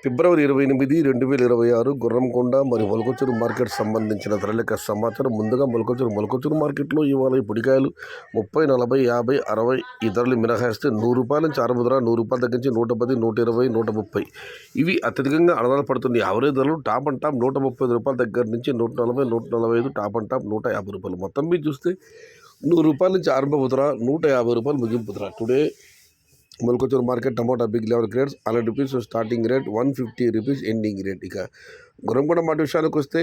ఫిబ్రవరి 28, 2026 గుర్రంకొండ మరియు మొలకచూరు మార్కెట్ సంబంధించిన ధరల యొక్క సమాచారం. ముందుగా మొలకచూరు మార్కెట్లో ఇవాళ ఈ పొడికాయలు 30, 40, 50, 60 ఈ ధరలు మినహాయిస్తే ₹100 నుంచి ఆరంభ ధర, ₹100 తగ్గించి 110, 120, 130 ఇవి అత్యధికంగా ఆధారపడుతుంది. యావరేజ్ ధరలు టాప్ అండ్ టాప్ ₹130 దగ్గర నుంచి ₹140, 145, టాప్ అండ్ టాప్ ₹150. మొత్తం మీద చూస్తే ₹100 నుంచి ఆరంభ ధర, ₹150 ముగింపు ధర. Today Molakachuru market tomato big level grades ₹100 starting rate, ₹150 ending rate. ఇక గుర్రంకొండ మాట విషయానికి వస్తే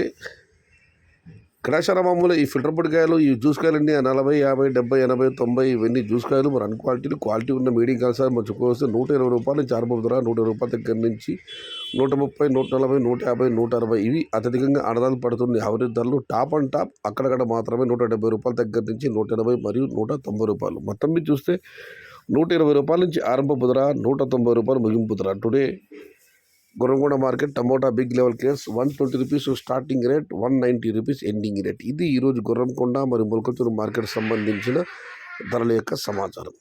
కడాశాల మామూలు ఈ ఫిల్టర్ పొడికాయలు, ఈ జ్యూస్ కాయలన్నీ 40, 50, 70, 80, 90 ఇవన్నీ జ్యూస్ కాయలు. మరి అన్క్వాలిటీలు క్వాలిటీ ఉన్న మీడియం కాయలు సార్ మంచి వస్తే ₹120 నుంచి ఆరంభ ధర, ₹100 దగ్గర నుంచి 130, 140, 150, 160 ఇవి అత్యధికంగా ఆధారాలు పడుతుంది. యావరేజ్ ధరలు టాప్ అండ్ టాప్ అక్కడక్కడ మాత్రమే ₹170 దగ్గర నుంచి 180 మరియు ₹190. మొత్తం మీద చూస్తే ₹120 నుంచి ఆరంభ ధర, ₹190 ముగింపు ధర. Today Gurramkonda market tomato big level cares ₹120 starting rate, ₹190 ending rate. ఇది ఈరోజు గుర్రంకొండ మరియు మొలకచూరు మార్కెట్ సంబంధించిన ధరల యొక్క సమాచారం.